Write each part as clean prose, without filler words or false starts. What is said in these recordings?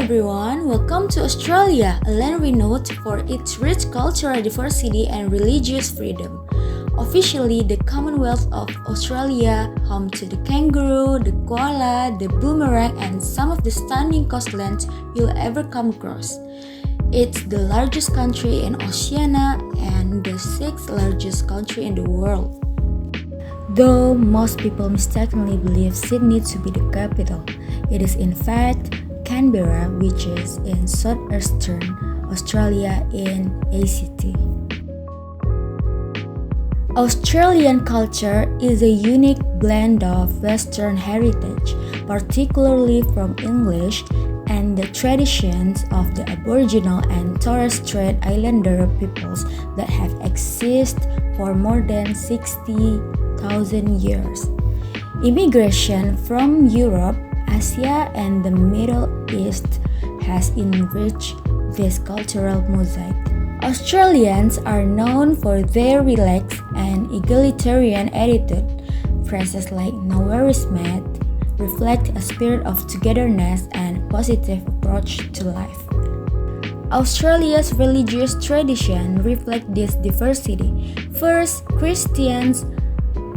everyone, welcome to Australia, a land renowned for its rich cultural diversity and religious freedom. Officially, the Commonwealth of Australia, home to the kangaroo, the koala, the boomerang, and some of the stunning coastlands you'll ever come across. It's the largest country in Oceania and the sixth largest country in the world. Though most people mistakenly believe Sydney to be the capital, it is in fact Canberra, which is in southeastern Australia in ACT. Australian culture is a unique blend of Western heritage, particularly from English, and the traditions of the Aboriginal and Torres Strait Islander peoples that have existed for more than 60,000 years. Immigration from Europe, Asia, and the Middle East has enriched this cultural mosaic. Australians are known for their relaxed and egalitarian attitude. Phrases like "no worries, mate" reflect a spirit of togetherness and positive approach to life. Australia's religious tradition reflect this diversity. First, Christians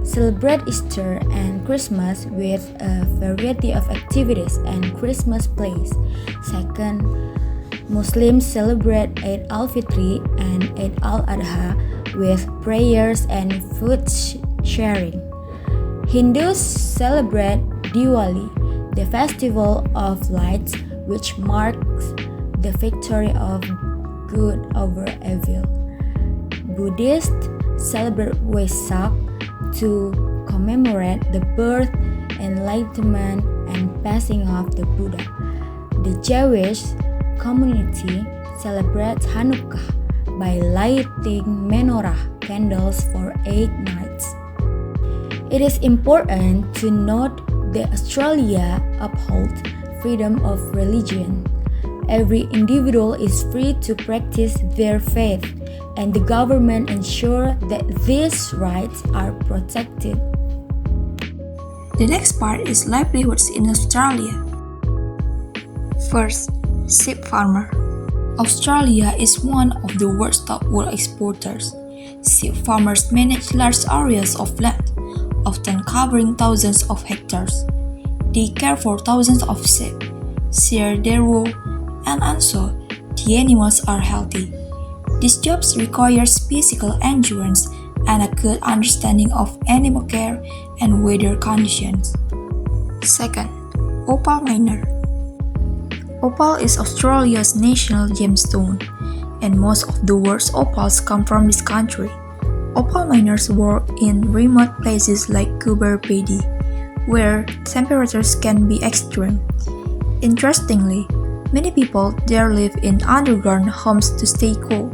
celebrate Easter and Christmas with a variety of activities and Christmas plays. Second, Muslims celebrate Eid al-Fitr and Eid al-Adha with prayers and food sharing. Hindus celebrate Diwali, the festival of lights, which marks the victory of good over evil. Buddhists celebrate Wesak to commemorate the birth, enlightenment, and passing of the Buddha. The Jewish community celebrates Hanukkah by lighting menorah candles for 8 nights. It is important to note that Australia upholds freedom of religion. Every individual is free to practice their faith, and the government ensures that these rights are protected. The next part is livelihoods in Australia. First, sheep farmer. Australia is one of the world's top wool exporters. Sheep farmers manage large areas of land, often covering thousands of hectares. They care for thousands of sheep, shear their wool, and ensure the animals are healthy. These jobs requires physical endurance and a good understanding of animal care and weather conditions. Second, opal miner. Opal is Australia's national gemstone, and most of the world's opals come from this country. Opal miners work in remote places like Coober Pedy, where temperatures can be extreme. Interestingly, many people there live in underground homes to stay cool.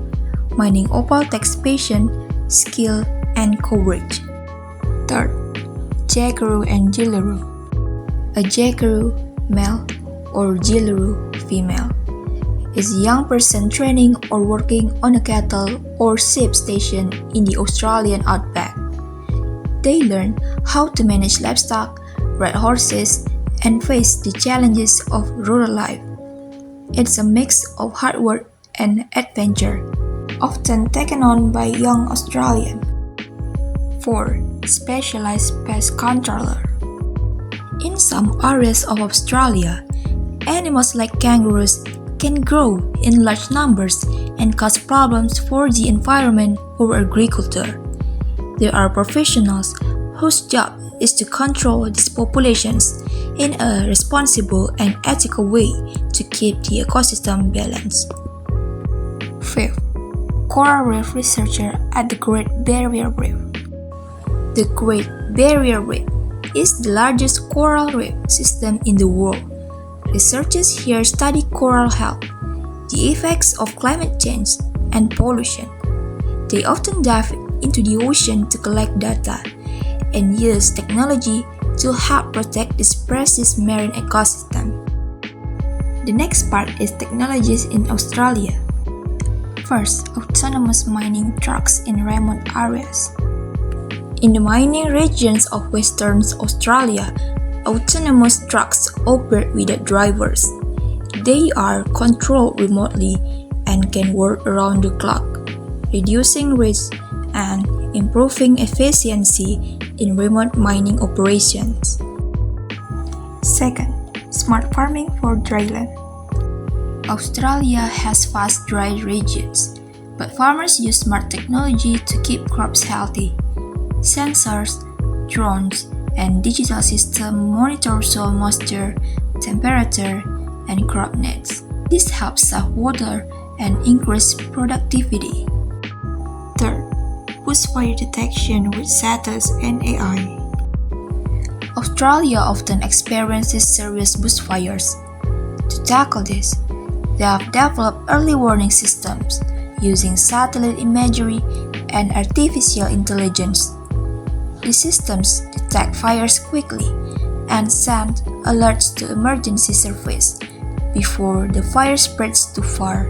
Mining opal takes patience, skill, and courage. Third, jackaroo and jillaroo. A jackaroo, male, or jillaroo, female, is a young person training or working on a cattle or sheep station in the Australian outback. They learn how to manage livestock, ride horses, and face the challenges of rural life. It's a mix of hard work and adventure, often taken on by young Australians. 4. Specialized pest controller. In some areas of Australia, animals like kangaroos can grow in large numbers and cause problems for the environment or agriculture. There are professionals whose job is to control these populations in a responsible and ethical way to keep the ecosystem balanced. 5. Coral Reef researcher at the Great Barrier Reef. The Great Barrier Reef is the largest coral reef system in the world. Researchers here study coral health, the effects of climate change, and pollution. They often dive into the ocean to collect data and use technology to help protect this precious marine ecosystem. The next part is technologies in Australia. First, autonomous mining trucks in remote areas. In the mining regions of Western Australia, autonomous trucks operate without drivers. They are controlled remotely and can work around the clock, reducing risk and improving efficiency in remote mining operations. Second, smart farming for dryland. Australia has vast dry regions, but farmers use smart technology to keep crops healthy. Sensors, drones, and digital systems monitor soil moisture, temperature, and crop needs. This helps save water and increase productivity. Third, bushfire detection with satellites and AI. Australia often experiences serious bushfires. To tackle this, they have developed early warning systems using satellite imagery and artificial intelligence. These systems detect fires quickly and send alerts to emergency service before the fire spreads too far.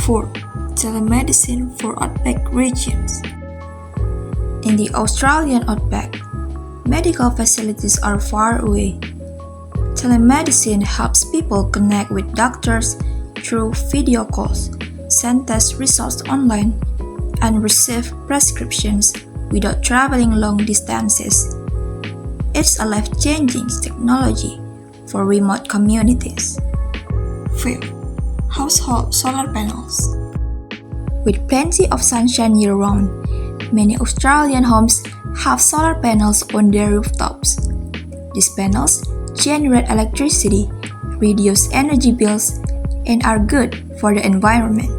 Fourth, telemedicine for outback regions. In the Australian outback, medical facilities are far away. Telemedicine helps people connect with doctors through video calls, send test results online, and receive prescriptions without traveling long distances. It's a life-changing technology for remote communities. Fifth, household solar panels. With plenty of sunshine year-round, many Australian homes have solar panels on their rooftops. These panels generate electricity, reduce energy bills, and are good for the environment.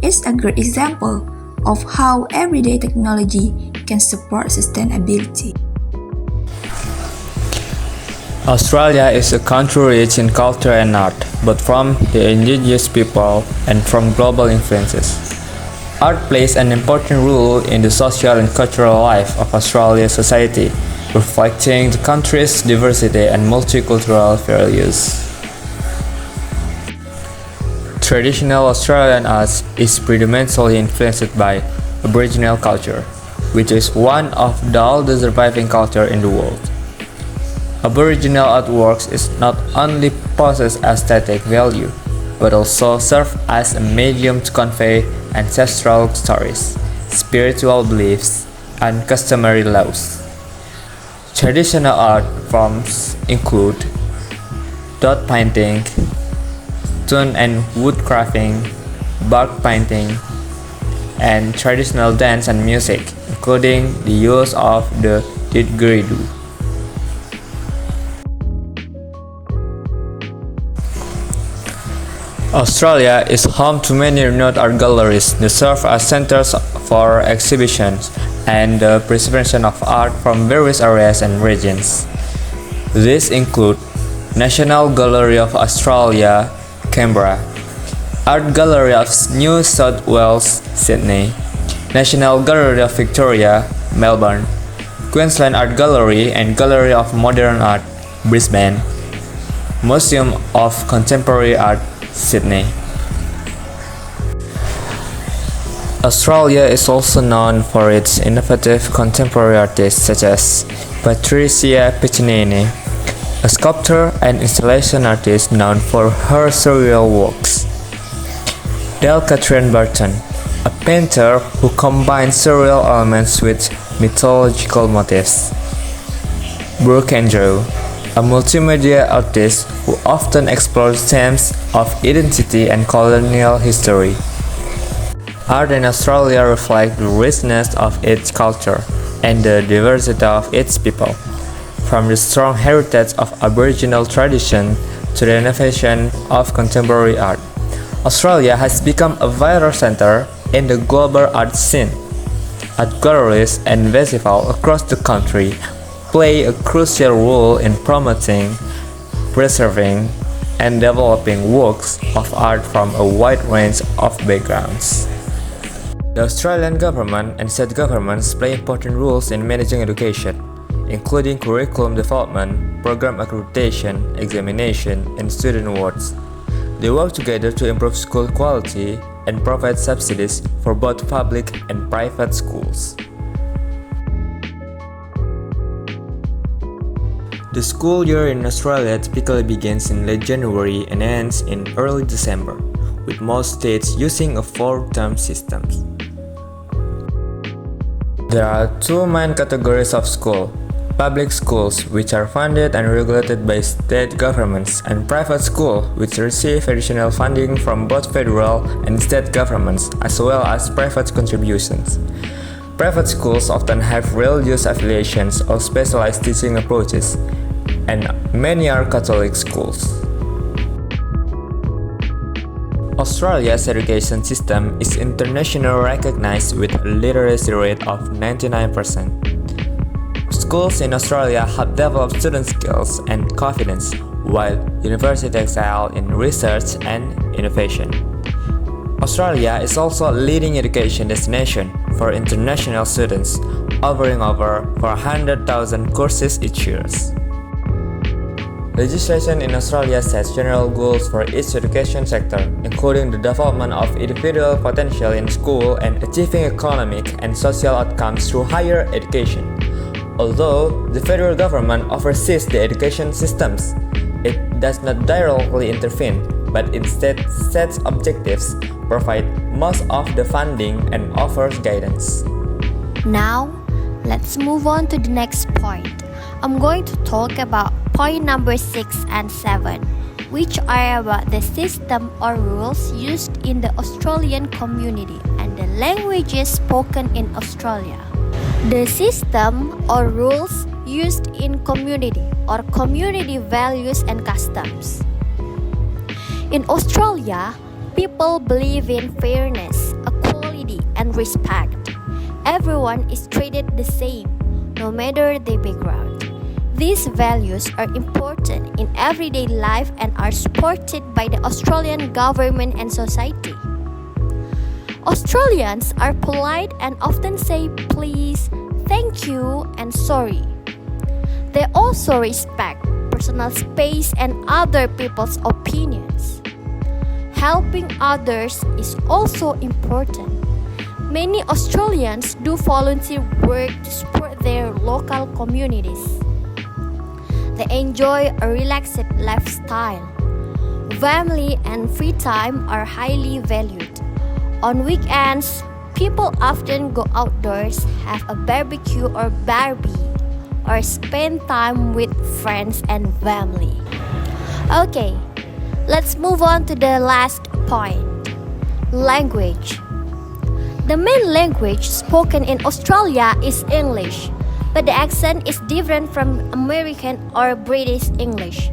It's a great example of how everyday technology can support sustainability. Australia is a country rich in culture and art, both from the indigenous people and from global influences. Art plays an important role in the social and cultural life of Australia's society, reflecting the country's diversity and multicultural values. Traditional Australian art is predominantly influenced by Aboriginal culture, which is one of the oldest surviving cultures in the world. Aboriginal artworks is not only possess aesthetic value, but also serve as a medium to convey ancestral stories, spiritual beliefs, and customary laws. Traditional art forms include dot painting, stone and wood carving, bark painting, and traditional dance and music, including the use of the didgeridoo. Australia is home to many renowned art galleries that serve as centers for exhibitions and the preservation of art from various areas and regions. These include National Gallery of Australia, Canberra, Art Gallery of New South Wales, Sydney, National Gallery of Victoria, Melbourne, Queensland Art Gallery and Gallery of Modern Art, Brisbane, Museum of Contemporary Art, Sydney. Australia is also known for its innovative contemporary artists such as Patricia Piccinini, a sculptor and installation artist known for her surreal works. Del Catherine Burton, a painter who combines surreal elements with mythological motifs. Brooke Andrew, a multimedia artist who often explores themes of identity and colonial history. Art in Australia reflects the richness of its culture and the diversity of its people, from the strong heritage of Aboriginal tradition to the innovation of contemporary art. Australia has become a vital center in the global art scene. Art galleries and festivals across the country play a crucial role in promoting, preserving, and developing works of art from a wide range of backgrounds. The Australian government and state governments play important roles in managing education, including curriculum development, program accreditation, examination, and student awards. They work together to improve school quality and provide subsidies for both public and private schools. The school year in Australia typically begins in late January and ends in early December, with most states using a 4-term system. There are two main categories of school: public schools, which are funded and regulated by state governments, and private schools, which receive additional funding from both federal and state governments, as well as private contributions. Private schools often have religious affiliations or specialized teaching approaches, and many are Catholic schools. Australia's education system is internationally recognized with a literacy rate of 99%. Schools in Australia have developed student skills and confidence, while universities excel in research and innovation. Australia is also a leading education destination for international students, offering over 400,000 courses each year. Legislation in Australia sets general goals for each education sector, including the development of individual potential in school and achieving economic and social outcomes through higher education. Although the federal government oversees the education systems, it does not directly intervene, but instead sets objectives, provides most of the funding, and offers guidance. Now, let's move on to the next point. I'm going to talk about point number 6 and 7, which are about the system or rules used in the Australian community and the languages spoken in Australia. The system or rules used in community or community values and customs. In Australia, people believe in fairness, equality, and respect. Everyone is treated the same, no matter their background. These values are important in everyday life and are supported by the Australian government and society. Australians are polite and often say please, thank you, and sorry. They also respect personal space and other people's opinions. Helping others is also important. Many Australians do volunteer work to support their local communities. They enjoy a relaxed lifestyle. Family and free time are highly valued. On weekends, people often go outdoors, have a barbecue or barbie, or spend time with friends and family. Okay, let's move on to the last point. Language. The main language spoken in Australia is English, but the accent is different from American or British English.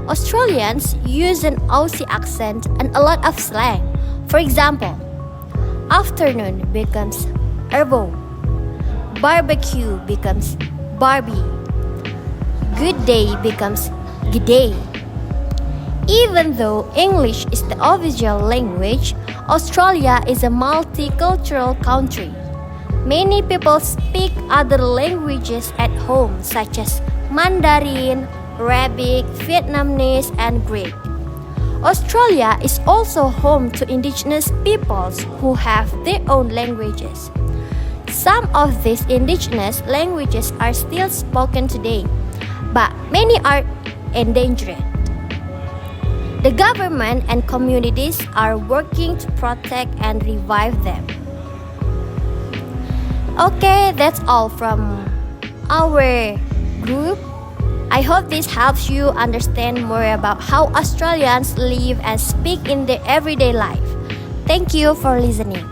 Australians use an Aussie accent and a lot of slang. For example, afternoon becomes erbo, barbecue becomes barbie, good day becomes g'day. Even though English is the official language, Australia is a multicultural country. Many people speak other languages at home, such as Mandarin, Arabic, Vietnamese, and Greek. Australia is also home to indigenous peoples who have their own languages. Some of these indigenous languages are still spoken today, but many are endangered. The government and communities are working to protect and revive them. Okay, that's all from our group. I hope this helps you understand more about how Australians live and speak in their everyday life. Thank you for listening.